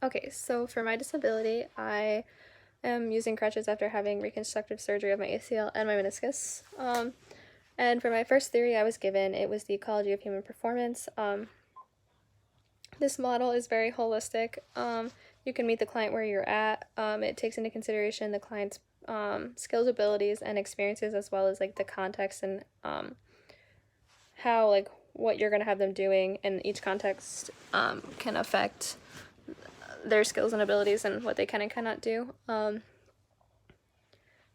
Okay, so for my disability, I am using crutches after having reconstructive surgery of my ACL and my meniscus. And for my first theory I was given, it was the ecology of human performance. This model is very holistic. You can meet the client where you're at. It takes into consideration the client's skills, abilities, and experiences, as well as like the context and how like what you're gonna have them doing in each context can affect their skills and abilities and what they can and cannot do.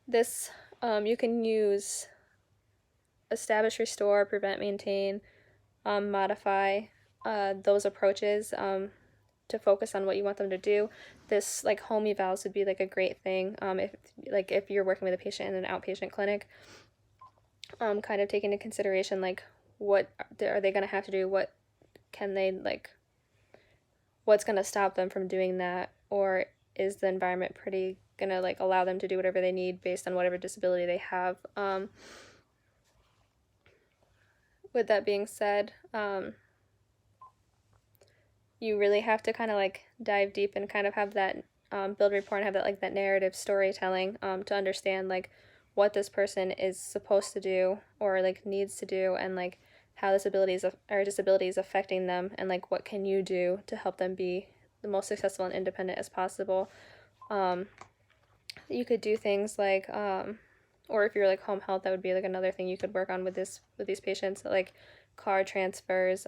This you can use establish, restore, prevent, maintain, modify those approaches to focus on what you want them to do. This like home evals would be like a great thing if you're working with a patient in an outpatient clinic. Kind of take into consideration like what are they gonna have to do, what can they like, what's gonna stop them from doing that, or is the environment pretty gonna like allow them to do whatever they need based on whatever disability they have. With that being said, you really have to kind of like dive deep and kind of have that build rapport and have that like that narrative storytelling to understand like what this person is supposed to do or like needs to do, and like how this ability or disability is affecting them, and like what can you do to help them be the most successful and independent as possible. You could do things like or if you're like home health, that would be like another thing you could work on with these patients, like car transfers,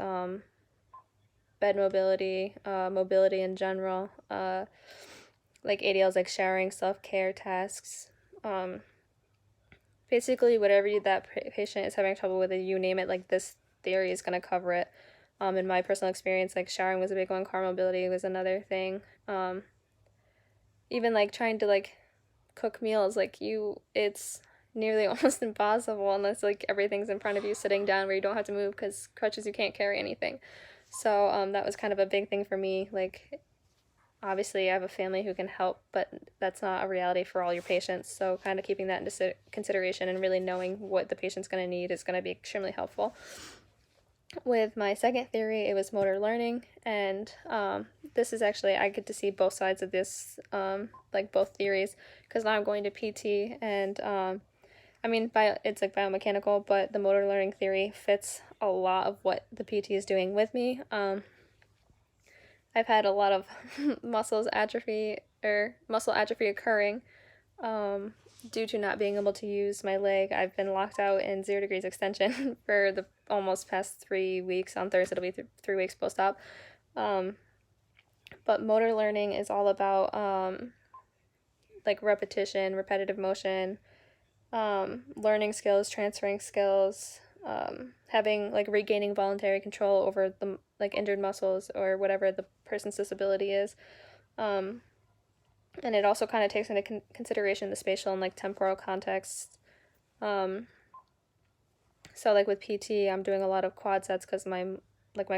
bed mobility, mobility in general, like ADLs, like showering, self-care tasks. Um, Basically, whatever that patient is having trouble with, you name it, like this theory is going to cover it. In my personal experience, like showering was a big one, car mobility was another thing. Even like trying to like cook meals, like it's nearly almost impossible unless like everything's in front of you sitting down where you don't have to move because crutches you can't carry anything. So that was kind of a big thing for me. Like obviously I have a family who can help, but that's not a reality for all your patients. So kind of keeping that into consideration and really knowing what the patient's going to need is going to be extremely helpful. With my second theory, it was motor learning, and this is actually I get to see both sides of this, like both theories, because now I'm going to PT, and I mean, it's like biomechanical, but the motor learning theory fits a lot of what the PT is doing with me. I've had a lot of muscle atrophy occurring due to not being able to use my leg. I've been locked out in 0 degrees extension for the almost past 3 weeks. On Thursday, it'll be 3 weeks post op. But motor learning is all about like repetition, repetitive motion, learning skills, transferring skills, having like regaining voluntary control over the like injured muscles or whatever the person's disability is. And it also kind of takes into consideration the spatial and like temporal context. So like with PT, I'm doing a lot of quad sets because my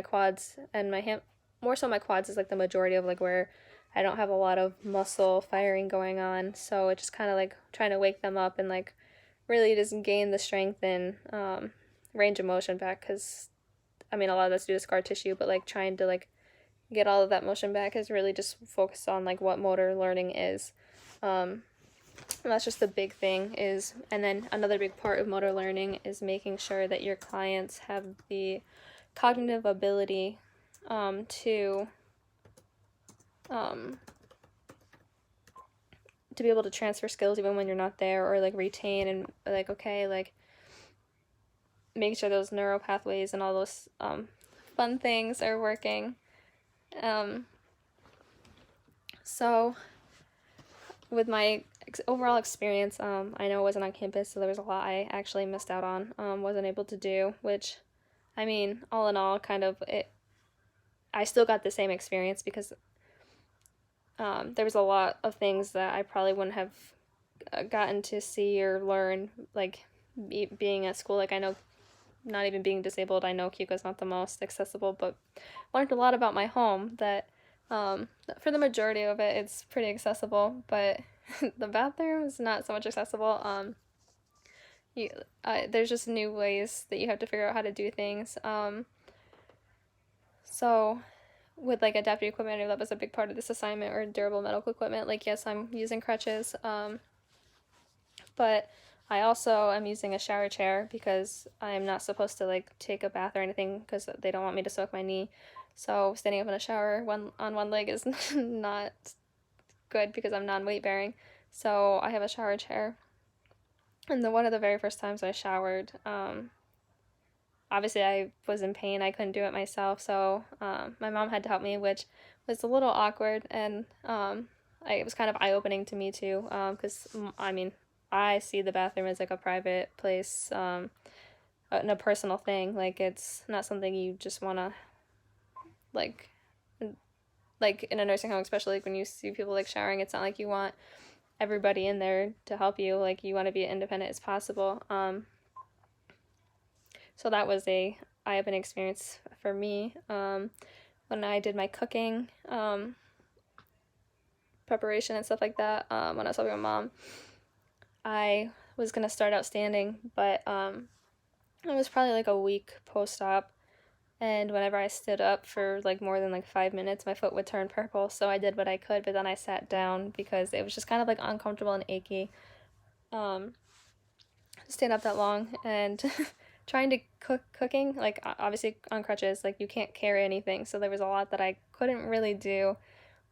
quads and my hand, more so my quads is like the majority of like where I don't have a lot of muscle firing going on. So it's just kind of like trying to wake them up and like really just gain the strength and range of motion back, because I mean a lot of that's due to scar tissue, but like trying to like get all of that motion back is really just focused on like what motor learning is. And that's just the big thing is, and then another big part of motor learning is making sure that your clients have the cognitive ability to um, to be able to transfer skills even when you're not there, or like retain and like okay, like make sure those neural pathways and all those fun things are working. So with my overall experience, I know I wasn't on campus, so there was a lot I actually missed out on, wasn't able to do, which, I mean, all in all, kind of, I still got the same experience because there was a lot of things that I probably wouldn't have gotten to see or learn, like, being at school. Like, I know, not even being disabled, I know Keuka's not the most accessible, but learned a lot about my home that, for the majority of it, it's pretty accessible, but the bathroom is not so much accessible. You, there's just new ways that you have to figure out how to do things. So with like adaptive equipment, I know that was a big part of this assignment, or durable medical equipment. Like, yes, I'm using crutches, but I also am using a shower chair because I'm not supposed to like take a bath or anything because they don't want me to soak my knee. So standing up in a shower on one leg is not good because I'm non-weight bearing. So I have a shower chair. And one of the very first times I showered, obviously I was in pain. I couldn't do it myself, so my mom had to help me, which was a little awkward, and it was kind of eye-opening to me too, because I mean, I see the bathroom as like a private place, and a personal thing. Like, it's not something you just want to like like in a nursing home, especially like when you see people like showering. It's not like you want everybody in there to help you. Like, you want to be as independent as possible. So that was a eye-opening experience for me. When I did my cooking preparation and stuff like that, when I was helping my mom, I was gonna start out standing, but it was probably like a week post-op, and whenever I stood up for like more than like 5 minutes, my foot would turn purple. So I did what I could, but then I sat down because it was just kind of like uncomfortable and achy. Stand up that long, and trying to cooking, like obviously on crutches, like you can't carry anything, so there was a lot that I couldn't really do.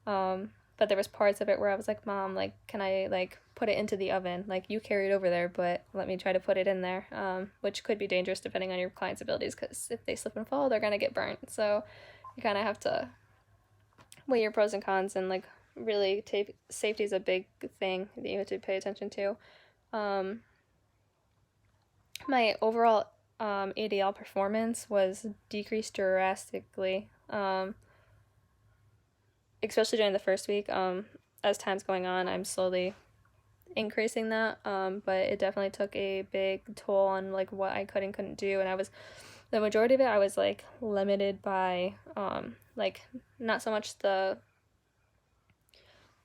But there was parts of it where I was like, Mom, like, can I like put it into the oven? Like, you carry it over there, but let me try to put it in there, which could be dangerous depending on your client's abilities, because if they slip and fall, they're gonna get burnt. So you kind of have to weigh your pros and cons, and like really safety is a big thing that you have to pay attention to. My overall ADL performance was decreased drastically, especially during the first week. As time's going on, I'm slowly increasing that, but it definitely took a big toll on like what I could and couldn't do, and the majority of it I was like limited by like not so much the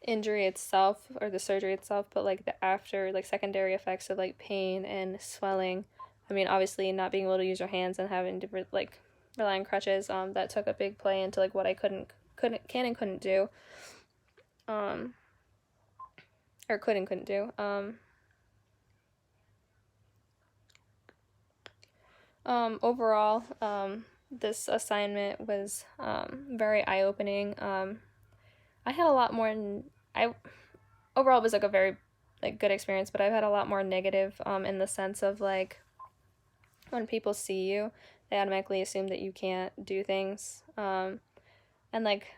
injury itself or the surgery itself, but like the after, like secondary effects of like pain and swelling. I mean, obviously not being able to use your hands and having to like rely on crutches, that took a big play into like what I can and couldn't do, or could and couldn't do. Overall, this assignment was very eye-opening. I had a lot more. Overall, it was like a very like good experience, but I've had a lot more negative, in the sense of like when people see you, they automatically assume that you can't do things. And like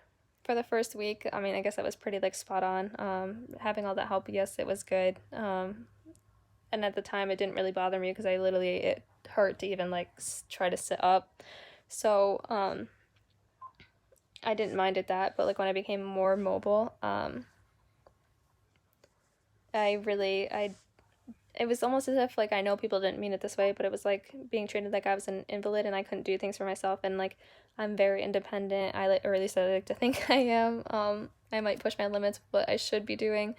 for the first week, I mean, I guess that was pretty like spot on. Having all that help, yes, it was good. And at the time, it didn't really bother me because it hurt to even like try to sit up. So I didn't mind it that, but like when I became more mobile, it was almost as if like I know people didn't mean it this way, but it was like being treated like I was an invalid and I couldn't do things for myself, and like I'm very independent. Or at least I like to think I am. I might push my limits, what I should be doing,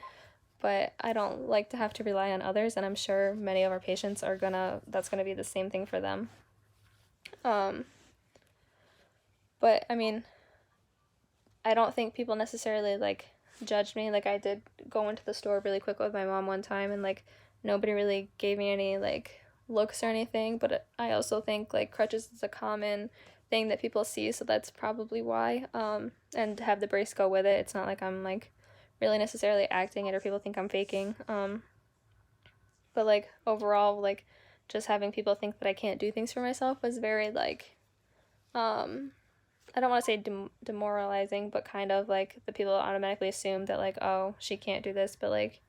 but I don't like to have to rely on others, and I'm sure many of our patients that's gonna be the same thing for them. But I mean, I don't think people necessarily like judged me. Like, I did go into the store really quick with my mom one time, and like nobody really gave me any like looks or anything, but I also think like crutches is a common thing that people see, so that's probably why. And to have the brace go with it, it's not like I'm like really necessarily acting it or people think I'm faking. But like overall, like just having people think that I can't do things for myself was very like I don't want to say demoralizing, but kind of like the people automatically assume that like, oh, she can't do this, but like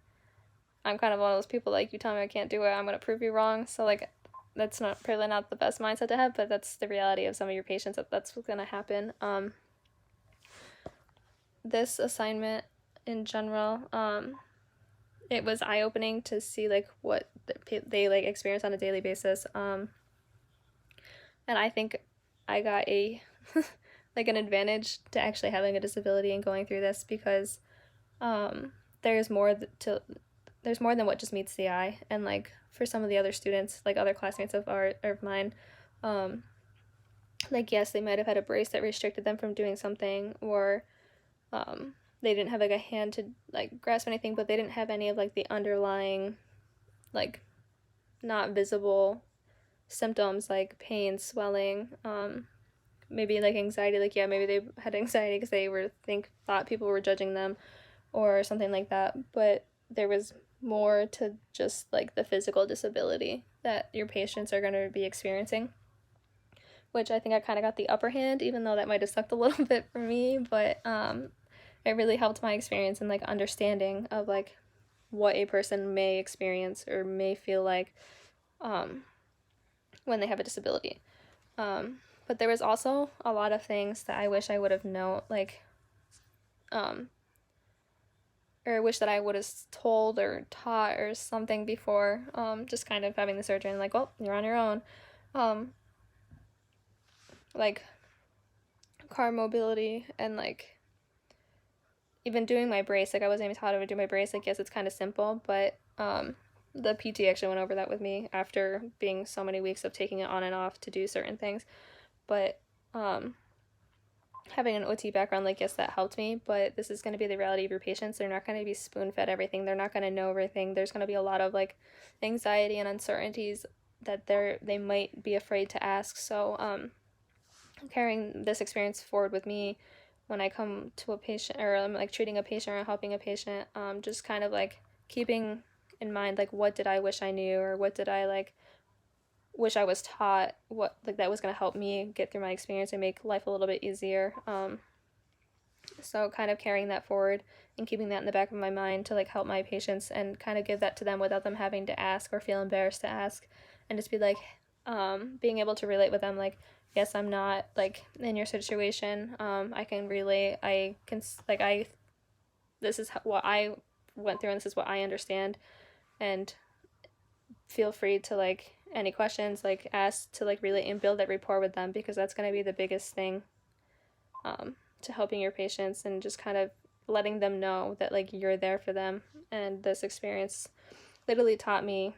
I'm kind of one of those people, like, you tell me I can't do it, I'm gonna prove you wrong. So like that's probably not the best mindset to have, but that's the reality of some of your patients, that's what's gonna happen. This assignment in general, it was eye-opening to see like what they like experience on a daily basis. And I think I got a like an advantage to actually having a disability and going through this, because there's more than what just meets the eye. And like for some of the other students, like other classmates of mine, Like, yes, they might have had a brace that restricted them from doing something, or they didn't have like a hand to like grasp anything, but they didn't have any of like the underlying, like, not visible symptoms like pain, swelling, maybe like anxiety. Like, yeah, maybe they had anxiety because they thought people were judging them or something like that. But there was more to just like the physical disability that your patients are going to be experiencing, which I think I kind of got the upper hand, even though that might have sucked a little bit for me. But it really helped my experience and like understanding of like what a person may experience or may feel like um, when they have a disability. But there was also a lot of things that I wish I would have known, like, um, or I wish that I would have told or taught or something before, just kind of having the surgery and like, well, you're on your own. Um, like car mobility and like even doing my brace. Like, I wasn't even taught how to do my brace. Like, yes, it's kind of simple, but the PT actually went over that with me after being so many weeks of taking it on and off to do certain things. But having an OT background, like, yes, that helped me, but this is going to be the reality of your patients. They're not going to be spoon fed everything. They're not going to know everything. There's going to be a lot of like anxiety and uncertainties that they might be afraid to ask. So carrying this experience forward with me when I come to a patient or I'm like treating a patient or helping a patient, just kind of like keeping in mind like what did I wish I knew, or what did I like wish I was taught, what like that was going to help me get through my experience and make life a little bit easier. So kind of carrying that forward and keeping that in the back of my mind to like help my patients and kind of give that to them without them having to ask or feel embarrassed to ask, and just be like being able to relate with them like, yes, I'm not like in your situation. I can relate. I can like I this is what I went through and this is what I understand, and feel free to like any questions like ask to like relate and build that rapport with them, because that's going to be the biggest thing to helping your patients and just kind of letting them know that like you're there for them. And this experience literally taught me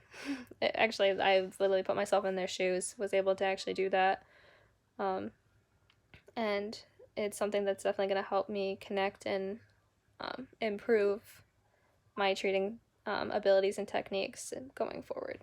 actually I literally put myself in their shoes, was able to actually do that, and it's something that's definitely going to help me connect and improve my treating abilities and techniques going forward.